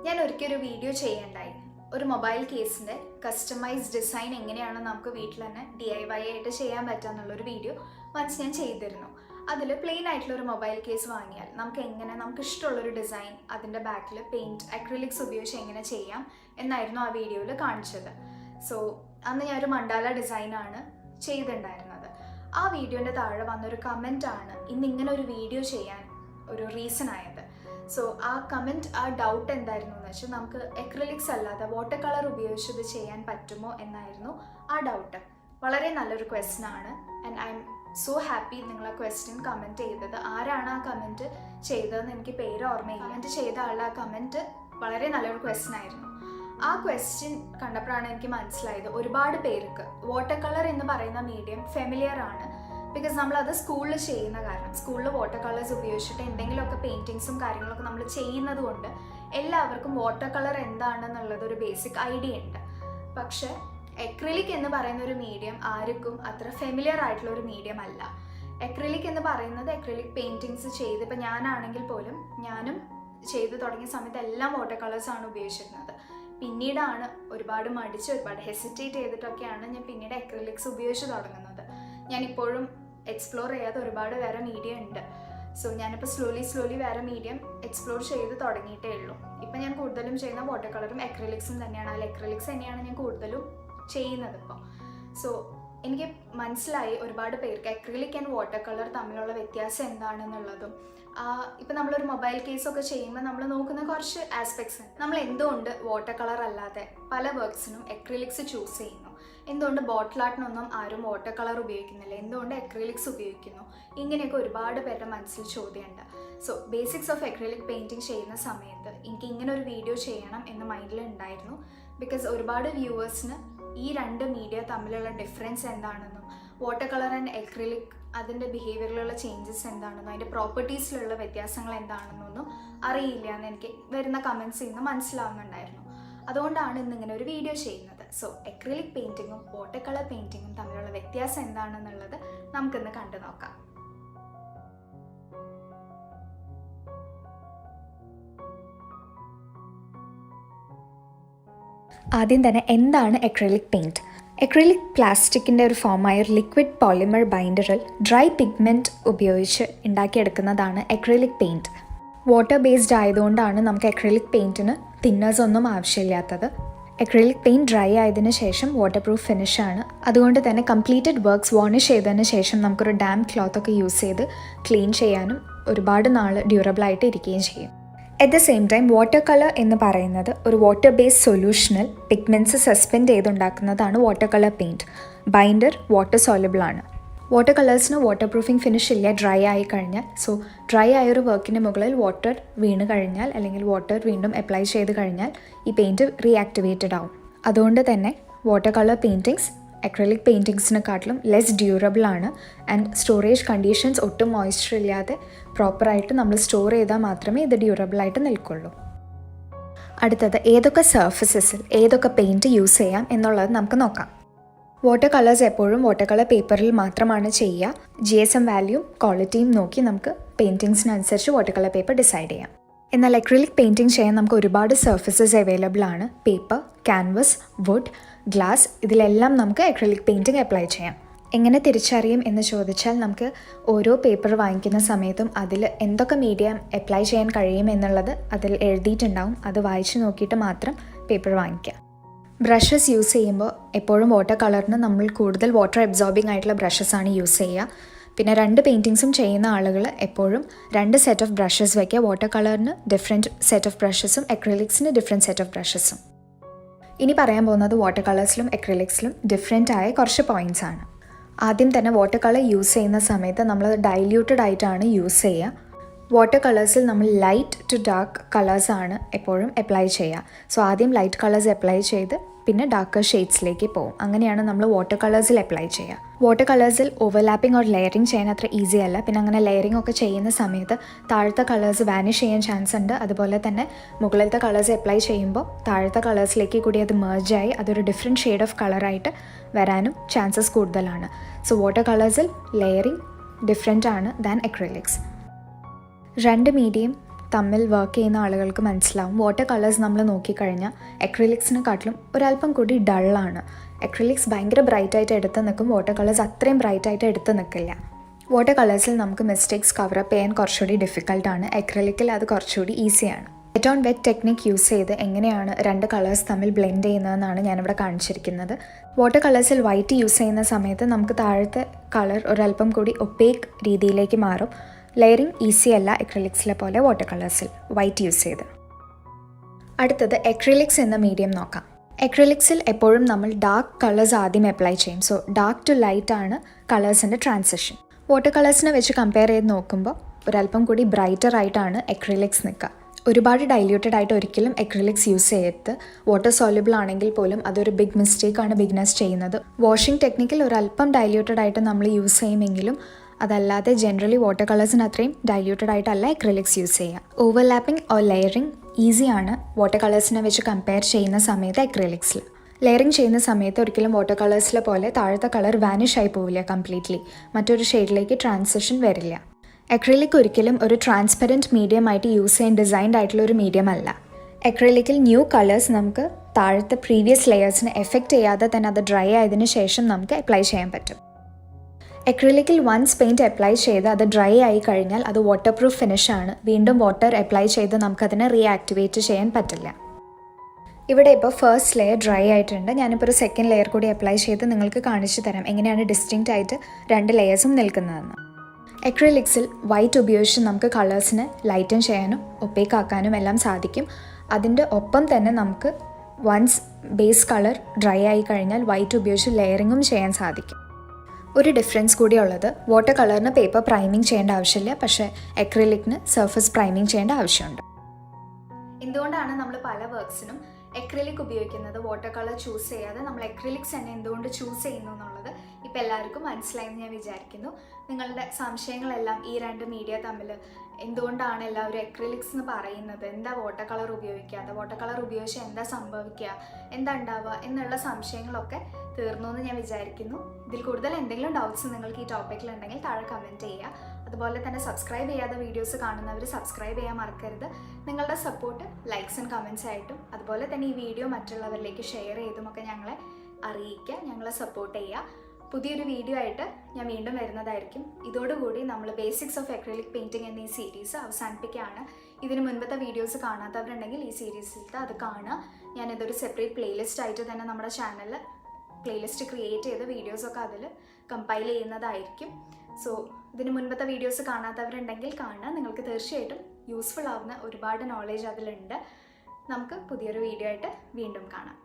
ഞാൻ ഒരിക്കലും ഒരു വീഡിയോ ചെയ്യണ്ടായി. ഒരു മൊബൈൽ കേസിൻ്റെ കസ്റ്റമൈസ് ഡിസൈൻ എങ്ങനെയാണ് നമുക്ക് വീട്ടിൽ തന്നെ DIY ആയിട്ട് ചെയ്യാൻ പറ്റുക വീഡിയോ വൺസ് ഞാൻ ചെയ്തിരുന്നു. അതിൽ പ്ലെയിൻ ആയിട്ടുള്ള ഒരു മൊബൈൽ കേസ് വാങ്ങിയാൽ നമുക്ക് ഇഷ്ടമുള്ളൊരു ഡിസൈൻ അതിൻ്റെ ബാക്കിൽ പെയിൻറ്റ് അക്രിലിക്സ് ഉപയോഗിച്ച് എങ്ങനെ ചെയ്യാം എന്നായിരുന്നു ആ വീഡിയോയിൽ കാണിച്ചത്. സോ അന്ന് ഞാനൊരു മണ്ടാല ഡിസൈനാണ് ചെയ്തിട്ടുണ്ടായിരുന്നത്. ആ വീഡിയോൻ്റെ താഴെ വന്നൊരു കമൻറ്റാണ് ഇന്നിങ്ങനെ ഒരു വീഡിയോ ചെയ്യാൻ ഒരു റീസൺ ആയത്. സോ ആ കമൻറ്റ്, ആ ഡൗട്ട് എന്തായിരുന്നു എന്ന് വെച്ചാൽ നമുക്ക് അക്രിലിക്സ് അല്ലാതെ വാട്ടർ കളർ ഉപയോഗിച്ച് ഇത് ചെയ്യാൻ പറ്റുമോ എന്നായിരുന്നു ആ ഡൗട്ട്. വളരെ നല്ലൊരു ക്വസ്റ്റ്യൻ ആണ്. And I M so happy നിങ്ങൾ ആ ക്വസ്റ്റ്യൻ കമൻറ്റ് ചെയ്തത്. ആരാണ് ആ കമൻറ്റ് ചെയ്തതെന്ന് എനിക്ക് പേര് ഓർമ്മയില്ല. കമൻറ്റ് ചെയ്ത ആളുടെ ആ കമൻറ്റ് വളരെ നല്ലൊരു ക്വസ്റ്റ്യൻ ആയിരുന്നു. ആ ക്വസ്റ്റ്യൻ കണ്ടപ്പോഴാണ് എനിക്ക് മനസ്സിലായത് ഒരുപാട് പേർക്ക് വാട്ടർ കളർ എന്ന് പറയുന്ന മീഡിയം ഫെമിലിയർ ആണ്. ബിക്കോസ് നമ്മളത് സ്കൂളിൽ ചെയ്യുന്ന കാരണം, സ്കൂളിൽ വാട്ടർ കളേഴ്സ് ഉപയോഗിച്ചിട്ട് എന്തെങ്കിലുമൊക്കെ പെയിൻറ്റിങ്സും കാര്യങ്ങളൊക്കെ നമ്മൾ ചെയ്യുന്നത് കൊണ്ട് എല്ലാവർക്കും വാട്ടർ കളർ എന്താണെന്നുള്ളത് ഒരു ബേസിക് ഐഡിയ ഉണ്ട്. പക്ഷേ അക്രിലിക് എന്ന് പറയുന്ന ഒരു മീഡിയം ആർക്കും അത്ര ഫെമിലിയർ ആയിട്ടുള്ള ഒരു മീഡിയം അല്ല. അക്രിലിക് എന്ന് പറയുന്നത് അക്രിലിക് പെയിൻറ്റിങ്സ് ചെയ്ത്, ഇപ്പം ഞാനാണെങ്കിൽ പോലും ഞാനും ചെയ്ത് തുടങ്ങിയ സമയത്ത് എല്ലാം വാട്ടർ കളേഴ്സാണ് ഉപയോഗിച്ചിരുന്നത്. പിന്നീടാണ് ഒരുപാട് മടിച്ച് ഒരുപാട് ഹെസിറ്റേറ്റ് ചെയ്തിട്ടൊക്കെയാണ് ഞാൻ പിന്നീട് അക്രിലിക്സ് ഉപയോഗിച്ച് തുടങ്ങുന്നത്. ഞാനിപ്പോഴും എക്സ്പ്ലോർ ചെയ്യാത്ത ഒരുപാട് വേറെ മീഡിയം ഉണ്ട്. സോ ഞാനിപ്പോൾ സ്ലോലി വേറെ മീഡിയം എക്സ്പ്ലോർ ചെയ്ത് തുടങ്ങിയിട്ടേ ഉള്ളൂ. ഇപ്പം ഞാൻ കൂടുതലും ചെയ്യുന്ന വാട്ടർ കളറും അക്രിലിക്സും തന്നെയാണ്. അതിൽ അക്രിലിക്സ് തന്നെയാണ് ഞാൻ കൂടുതലും ചെയ്യുന്നത് ഇപ്പോൾ. സോ എനിക്ക് മനസ്സിലായി ഒരുപാട് പേർക്ക് അക്രിലിക് ആൻഡ് വാട്ടർ കളർ തമ്മിലുള്ള വ്യത്യാസം എന്താണെന്നുള്ളതും. ഇപ്പം നമ്മളൊരു മൊബൈൽ കേസൊക്കെ ചെയ്യുമ്പോൾ നമ്മൾ നോക്കുന്ന കുറച്ച് ആസ്പെക്ട്സ് ഉണ്ട്. നമ്മൾ എന്തുകൊണ്ട് വാട്ടർ കളർ അല്ലാതെ പല വർക്ക്സിനും അക്രിലിക്സ് ചൂസ് ചെയ്യുന്നു, എന്തുകൊണ്ട് ബോട്ടിൽ ആർട്ടിനൊന്നും ആരും വാട്ടർ കളർ ഉപയോഗിക്കുന്നില്ല, എന്തുകൊണ്ട് അക്രിലിക്സ് ഉപയോഗിക്കുന്നു, ഇങ്ങനെയൊക്കെ ഒരുപാട് പേരുടെ മനസ്സിൽ ചോദ്യമുണ്ട്. So basics of acrylic painting ചെയ്യുന്ന സമയത്ത് എനിക്ക് ഇങ്ങനെ ഒരു വീഡിയോ ചെയ്യണം എന്ന് മൈൻഡിൽ ഉണ്ടായിരുന്നു. ബിക്കോസ് ഒരുപാട് വ്യൂവേഴ്സിന് ഈ രണ്ട് മീഡിയ തമ്മിലുള്ള ഡിഫറൻസ് എന്താണെന്നും വാട്ടർ കളർ ആൻഡ് അക്രിലിക് അതിൻ്റെ ബിഹേവിയറിലുള്ള ചേഞ്ചസ് എന്താണെന്നും അതിൻ്റെ പ്രോപ്പർട്ടീസിലുള്ള വ്യത്യാസങ്ങൾ എന്താണെന്നൊന്നും അറിയില്ല എന്ന് എനിക്ക് വരുന്ന കമൻസിൽ നിന്ന് മനസ്സിലാവുന്നുണ്ടായിരുന്നു. അതുകൊണ്ടാണ് ഇന്നിങ്ങനെ ഒരു വീഡിയോ ചെയ്യുന്നത്. സോ അക്രിലിക് പെയിൻറ്റിങ്ങും വാട്ടർ കളർ പെയിൻറ്റിങ്ങും തമ്മിലുള്ള വ്യത്യാസം എന്താണെന്നുള്ളത് നമുക്കിന്ന് കണ്ടു നോക്കാം. ആദ്യം തന്നെ എന്താണ് അക്രിലിക് പെയിൻറ്റ്? അക്രിലിക് പ്ലാസ്റ്റിക്കിൻ്റെ ഒരു ഫോമായ ഒരു ലിക്വിഡ് പോളിമർ ബൈൻഡറിൽ ഡ്രൈ പിഗ്മെൻറ്റ് ഉപയോഗിച്ച് ഉണ്ടാക്കിയെടുക്കുന്നതാണ് അക്രിലിക് പെയിൻറ്റ്. വാട്ടർ ബേസ്ഡ് ആയതുകൊണ്ടാണ് നമുക്ക് അക്രിലിക് പെയിൻറ്റിന് തിന്നേഴ്സ് ഒന്നും ആവശ്യമില്ലാത്തത്. അക്രിലിക് പെയിൻറ്റ് ഡ്രൈ ആയതിനു ശേഷം വാട്ടർ പ്രൂഫ് ഫിനിഷാണ്. അതുകൊണ്ട് തന്നെ കംപ്ലീറ്റഡ് വർക്ക്സ് വാണിഷ് ചെയ്തതിന് ശേഷം നമുക്കൊരു ഡാം ക്ലോത്തൊക്കെ യൂസ് ചെയ്ത് ക്ലീൻ ചെയ്യാനും ഒരുപാട് നാൾ ഡ്യൂറബിളായിട്ട് ഇരിക്കുകയും ചെയ്യും. At the same time water colour എന്ന് പറയുന്നത് ഒരു വാട്ടർ ബേസ്ഡ് സൊല്യൂഷനിൽ പിഗ്മെൻറ്റ്സ് സസ്പെൻഡ് ചെയ്തുണ്ടാക്കുന്നതാണ് water colour paint. Binder water soluble ആണ്. വാട്ടർ കളേഴ്സിന് വാട്ടർ പ്രൂഫിംഗ് ഫിനിഷ് ഇല്ല ഡ്രൈ ആയി കഴിഞ്ഞാൽ. സോ ഡ്രൈ ആയൊരു വർക്കിന് മുകളിൽ വാട്ടർ വീണ് കഴിഞ്ഞാൽ അല്ലെങ്കിൽ വാട്ടർ വീണ്ടും അപ്ലൈ ചെയ്ത് കഴിഞ്ഞാൽ ഈ പെയിൻറ്റ് റീആക്ടിവേറ്റഡ് ആവും. അതുകൊണ്ട് തന്നെ വാട്ടർ കളർ പെയിൻറ്റിങ്സ് അക്രിലിക് പെയിൻറ്റിങ്സിനെക്കാട്ടിലും ലെസ് ഡ്യൂറബിൾ ആണ്. ആൻഡ് സ്റ്റോറേജ് കണ്ടീഷൻസ് ഒട്ടും മോയ്സ്ചർ ഇല്ലാതെ പ്രോപ്പറായിട്ട് നമ്മൾ സ്റ്റോർ ചെയ്താൽ മാത്രമേ ഇത് ഡ്യൂറബിളായിട്ട് നിൽക്കുള്ളൂ. അടുത്തത് ഏതൊക്കെ സർഫസസിൽ ഏതൊക്കെ പെയിൻറ്റ് യൂസ് ചെയ്യാം എന്നുള്ളത് നമുക്ക് നോക്കാം. വാട്ടർ കളേഴ്സ് എപ്പോഴും വാട്ടർ കളർ പേപ്പറിൽ മാത്രമാണ് ചെയ്യുക. GSM വാല്യൂം ക്വാളിറ്റിയും നോക്കി നമുക്ക് പെയിൻറ്റിങ്സിനനുസരിച്ച് വാട്ടർ കളർ പേപ്പർ ഡിസൈഡ് ചെയ്യാം. എന്നാൽ അക്രിലിക് പെയിൻറ്റിങ് ചെയ്യാൻ നമുക്ക് ഒരുപാട് സർഫസസ് അവൈലബിൾ ആണ്. പേപ്പർ, ക്യാൻവസ്, വുഡ്, ഗ്ലാസ്, ഇതിലെല്ലാം നമുക്ക് അക്രിലിക് പെയിൻറ്റിങ് അപ്ലൈ ചെയ്യാം. എങ്ങനെ തിരിച്ചറിയും എന്ന് ചോദിച്ചാൽ നമുക്ക് ഓരോ പേപ്പർ വാങ്ങിക്കുന്ന സമയത്തും അതിൽ എന്തൊക്കെ മീഡിയം അപ്ലൈ ചെയ്യാൻ കഴിയും എന്നുള്ളത് അതിൽ എഴുതിയിട്ടുണ്ടാവും. അത് വായിച്ച് നോക്കിയിട്ട് മാത്രം പേപ്പർ വാങ്ങിക്കുക. ബ്രഷസ് യൂസ് ചെയ്യുമ്പോൾ എപ്പോഴും വാട്ടർ കളറിന് നമ്മൾ കൂടുതൽ വാട്ടർ അബ്സോർബിംഗ് ആയിട്ടുള്ള ബ്രഷസാണ് യൂസ് ചെയ്യുക. പിന്നെ രണ്ട് പെയിൻറ്റിങ്സും ചെയ്യുന്ന ആളുകൾ എപ്പോഴും രണ്ട് സെറ്റ് ഓഫ് ബ്രഷസ് വയ്ക്കുക. വാട്ടർ കളറിന് ഡിഫറെൻറ്റ് സെറ്റ് ഓഫ് ബ്രഷസും അക്രിലിക്സിന് ഡിഫറെൻറ്റ് സെറ്റ് ഓഫ് ബ്രഷസും. ഇനി പറയാൻ പോകുന്നത് വാട്ടർ കളേഴ്സിലും അക്രിലിക്സിലും ഡിഫറെൻ്റ് ആയ കുറച്ച് പോയിൻറ്റ്സ് ആണ്. ആദ്യം തന്നെ വാട്ടർ കളർ യൂസ് ചെയ്യുന്ന സമയത്ത് നമ്മൾ ഡൈല്യൂട്ടഡ് ആയിട്ടാണ് യൂസ് ചെയ്യുക. വാട്ടർ കളേഴ്സിൽ നമ്മൾ ലൈറ്റ് ടു ഡാർക്ക് കളേഴ്സാണ് എപ്പോഴും അപ്ലൈ ചെയ്യുക. സോ ആദ്യം ലൈറ്റ് കളേഴ്സ് അപ്ലൈ ചെയ്ത് പിന്നെ ഡാർക്കർ ഷെയ്ഡ്സിലേക്ക് പോകും. അങ്ങനെയാണ് നമ്മൾ വാട്ടർ കളേഴ്സിൽ അപ്ലൈ ചെയ്യുക. വാട്ടർ കളേഴ്സിൽ ഓവർലാപ്പിംഗ് ഓർ ലെയറിങ് ചെയ്യാൻ അത്ര ഈസി അല്ല. പിന്നെ അങ്ങനെ ലെയറിംഗ് ഒക്കെ ചെയ്യുന്ന സമയത്ത് താഴത്തെ കളേഴ്സ് വാനിഷ് ചെയ്യാൻ ചാൻസ് ഉണ്ട്. അതുപോലെ തന്നെ മുകളിലത്തെ കളേഴ്സ് അപ്ലൈ ചെയ്യുമ്പോൾ താഴത്തെ കളേഴ്സിലേക്ക് കൂടി അത് മെർജായി അതൊരു ഡിഫറെൻറ്റ് ഷെയ്ഡ് ഓഫ് കളറായിട്ട് വരാനും ചാൻസസ് കൂടുതലാണ്. സോ വാട്ടർ കളേഴ്സിൽ ലെയറിംഗ് ഡിഫറെൻ്റ് ആണ് ദാൻ അക്രിലിക്സ്. രണ്ട് മീഡിയം തമ്മിൽ വർക്ക് ചെയ്യുന്ന ആളുകൾക്ക് മനസ്സിലാവും വാട്ടർ കളേഴ്സ് നമ്മൾ നോക്കിക്കഴിഞ്ഞാൽ അക്രിലിക്സിനെക്കാട്ടിലും ഒരല്പം കൂടി ഡള്ളാണ്. അക്രിലിക്സ് ഭയങ്കര ബ്രൈറ്റായിട്ട് എടുത്ത് നിൽക്കും, വാട്ടർ കളേഴ്സ് അത്രയും ബ്രൈറ്റായിട്ട് എടുത്ത് നിൽക്കില്ല. വാട്ടർ കളേഴ്സിൽ നമുക്ക് മിസ്റ്റേക്സ് കവറപ്പ് ചെയ്യാൻ കുറച്ചുകൂടി ഡിഫിക്കൽട്ടാണ്. അക്രിലിക്കിൽ അത് കുറച്ചുകൂടി ഈസിയാണ്. Wet on wet technique use ചെയ്ത് എങ്ങനെയാണ് രണ്ട് കളേഴ്സ് തമ്മിൽ ബ്ലെൻഡ് ചെയ്യുന്നതെന്നാണ് ഞാനിവിടെ കാണിച്ചിരിക്കുന്നത്. വാട്ടർ കളേഴ്സിൽ വൈറ്റ് യൂസ് ചെയ്യുന്ന സമയത്ത് നമുക്ക് താഴത്തെ കളർ ഒരല്പം കൂടി ഒപ്പേക്ക് രീതിയിലേക്ക് മാറും. ലെയറിങ് ഈസി അല്ല അക്രിലിക്സിലെ പോലെ വാട്ടർ കളേഴ്സിൽ വൈറ്റ് യൂസ് ചെയ്ത്. അടുത്തത് അക്രിലിക്സ് എന്ന മീഡിയം നോക്കാം. അക്രിലിക്സിൽ എപ്പോഴും നമ്മൾ ഡാർക്ക് കളേഴ്സ് ആദ്യം അപ്ലൈ ചെയ്യും. സോ ഡാർക്ക് ടു ലൈറ്റ് ആണ് കളേഴ്സിൻ്റെ ട്രാൻസിഷൻ. വാട്ടർ കളേഴ്സിനെ വെച്ച് കമ്പയർ ചെയ്ത് നോക്കുമ്പോൾ ഒരല്പം കൂടി ബ്രൈറ്റർ ആയിട്ടാണ് അക്രിലിക്സ് നിൽക്കുക. ഒരുപാട് ഡൈല്യൂട്ടഡ് ആയിട്ട് ഒരിക്കലും അക്രിലിക്സ് യൂസ് ചെയ്യരുത്. വാട്ടർ സോല്യൂബിൾ ആണെങ്കിൽ പോലും അതൊരു ബിഗ് മിസ്റ്റേക്കാണ് ബിഗിനേഴ്സ് ചെയ്യുന്നത്. വാഷിംഗ് ടെക്നിക്കിൽ ഒരല്പം ഡൈല്യൂട്ടഡ് ആയിട്ട് നമ്മൾ യൂസ് ചെയ്യുമെങ്കിലും അതല്ലാതെ ജനറലി വാട്ടർ കളേഴ്സിന് അത്രയും ഡൈല്യൂട്ടഡ് ആയിട്ടല്ല അക്രിലിക്സ് യൂസ് ചെയ്യുക. ഓവർലാപ്പിംഗ് ഓർ ലെയറിംഗ് ഈസിയാണ് വാട്ടർ കളേഴ്സിനെ വെച്ച് കമ്പയർ ചെയ്യുന്ന സമയത്ത് അക്രിലിക്സിൽ. ലെയറിംഗ് ചെയ്യുന്ന സമയത്ത് ഒരിക്കലും വാട്ടർ കളേഴ്സിലെ പോലെ താഴത്തെ കളർ വാനിഷ് ആയി പോവില്ല കംപ്ലീറ്റ്ലി. മറ്റൊരു ഷെയ്ഡിലേക്ക് ട്രാൻസിഷൻ വരില്ല. അക്രിലിക് ഒരിക്കലും ഒരു ട്രാൻസ്പെറൻറ്റ് മീഡിയം ആയിട്ട് യൂസ് ചെയ്യാൻ ഡിസൈൻഡ് ആയിട്ടുള്ള ഒരു മീഡിയം അല്ല. അക്രിലിക്കിൽ ന്യൂ കളേഴ്സ് നമുക്ക് താഴത്തെ പ്രീവിയസ് ലെയേഴ്സിനെ എഫക്റ്റ് ചെയ്യാതെ തന്നെ അത് ഡ്രൈ ആയതിനു ശേഷം നമുക്ക് അപ്ലൈ ചെയ്യാൻ പറ്റും. അക്രിലിക്കിൽ വൺസ് പെയിൻറ്റ് അപ്ലൈ ചെയ്ത് അത് ഡ്രൈ ആയി കഴിഞ്ഞാൽ അത് വാട്ടർ പ്രൂഫ് ഫിനിഷാണ്. വീണ്ടും വാട്ടർ അപ്ലൈ ചെയ്ത് നമുക്കതിനെ റീആക്ടിവേറ്റ് ചെയ്യാൻ പറ്റില്ല. ഇവിടെ ഇപ്പോൾ ഫസ്റ്റ് ലെയർ ഡ്രൈ ആയിട്ടുണ്ട്. ഞാനിപ്പോൾ ഒരു സെക്കൻഡ് ലെയർ കൂടി അപ്ലൈ ചെയ്ത് നിങ്ങൾക്ക് കാണിച്ചു തരാം എങ്ങനെയാണ് ഡിസ്റ്റിങ്ക്റ്റ് ആയിട്ട് രണ്ട് ലെയേഴ്സും നിൽക്കുന്നതെന്ന്. അക്രിലിക്സിൽ വൈറ്റ് ഉപയോഗിച്ച് നമുക്ക് കളേഴ്സിനെ ലൈറ്റൻ ചെയ്യാനും ഒപ്പേക്ക് ആക്കാനും എല്ലാം സാധിക്കും. അതിൻ്റെ ഒപ്പം തന്നെ നമുക്ക് വൺസ് ബേസ് കളർ ഡ്രൈ ആയി കഴിഞ്ഞാൽ വൈറ്റ് ഉപയോഗിച്ച് ലെയറിങ്ങും ചെയ്യാൻ സാധിക്കും. ഒരു ഡിഫറൻസ് കൂടി ഉള്ളത് വാട്ടർ കളറിന് പേപ്പർ പ്രൈമിങ് ചെയ്യേണ്ട ആവശ്യമില്ല, പക്ഷേ അക്രിലിക്കിന് സർഫസ് പ്രൈമിങ് ചെയ്യേണ്ട ആവശ്യമുണ്ട്. എന്തുകൊണ്ടാണ് നമ്മൾ പല വർക്ക്സിനും അക്രിലിക് ഉപയോഗിക്കുന്നത്, വാട്ടർ കളർ ചൂസ് ചെയ്യാതെ നമ്മൾ അക്രിലിക്സ് തന്നെ എന്തുകൊണ്ട് ചൂസ് ചെയ്യുന്നു എന്നുള്ളത് ഇപ്പോൾ എല്ലാവർക്കും മനസ്സിലായെന്ന് ഞാൻ വിചാരിക്കുന്നു. നിങ്ങളുടെ സംശയങ്ങളെല്ലാം ഈ രണ്ട് മീഡിയ തമ്മിൽ എന്തുകൊണ്ടാണ് എല്ലാവരും അക്രിലിക്സ് എന്ന് പറയുന്നത്, എന്താ വാട്ടർ കളർ ഉപയോഗിക്കാതെ, വാട്ടർ കളർ ഉപയോഗിച്ച് എന്താ സംഭവിക്കുക, എന്താ ഉണ്ടാവുക എന്നുള്ള സംശയങ്ങളൊക്കെ തീർന്നു എന്ന് ഞാൻ വിചാരിക്കുന്നു. ഇതിൽ കൂടുതൽ എന്തെങ്കിലും ഡൗട്ട്സ് നിങ്ങൾക്ക് ഈ ടോപ്പിക്കിലുണ്ടെങ്കിൽ താഴെ കമൻറ്റ് ചെയ്യുക. അതുപോലെ തന്നെ സബ്സ്ക്രൈബ് ചെയ്യാതെ വീഡിയോസ് കാണുന്നവർ സബ്സ്ക്രൈബ് ചെയ്യാൻ മറക്കരുത്. നിങ്ങളുടെ സപ്പോർട്ട് ലൈക്സ് ആൻഡ് കമൻറ്റ്സ് ആയിട്ടും അതുപോലെ തന്നെ ഈ വീഡിയോ മറ്റുള്ളവരിലേക്ക് ഷെയർ ചെയ്തുമൊക്കെ ഞങ്ങളെ അറിയിക്കുക, ഞങ്ങളെ സപ്പോർട്ട് ചെയ്യുക. പുതിയൊരു വീഡിയോ ആയിട്ട് ഞാൻ വീണ്ടും വരുന്നതായിരിക്കും. ഇതോടുകൂടി നമ്മൾ ബേസിക്സ് ഓഫ് അക്രിലിക് പെയിൻറ്റിംഗ് എന്ന ഈ സീരീസ് അവസാനിപ്പിക്കുകയാണ്. ഇതിന് മുൻപത്തെ വീഡിയോസ് കാണാത്തവരുണ്ടെങ്കിൽ ഈ സീരീസിലത്തെ അത് കാണുക. ഞാനിതൊരു സെപ്പറേറ്റ് പ്ലേലിസ്റ്റ് ആയിട്ട് തന്നെ നമ്മുടെ ചാനലിൽ പ്ലേലിസ്റ്റ് ക്രിയേറ്റ് ചെയ്ത് വീഡിയോസൊക്കെ അതിൽ കമ്പൈൽ ചെയ്യുന്നതായിരിക്കും. സോ ഇതിന് മുൻപത്തെ വീഡിയോസ് കാണാത്തവരുണ്ടെങ്കിൽ കാണുക. നിങ്ങൾക്ക് തീർച്ചയായിട്ടും യൂസ്ഫുൾ ആവുന്ന ഒരുപാട് നോളേജ് അതിലുണ്ട്. നമുക്ക് പുതിയൊരു വീഡിയോ ആയിട്ട് വീണ്ടും കാണാം.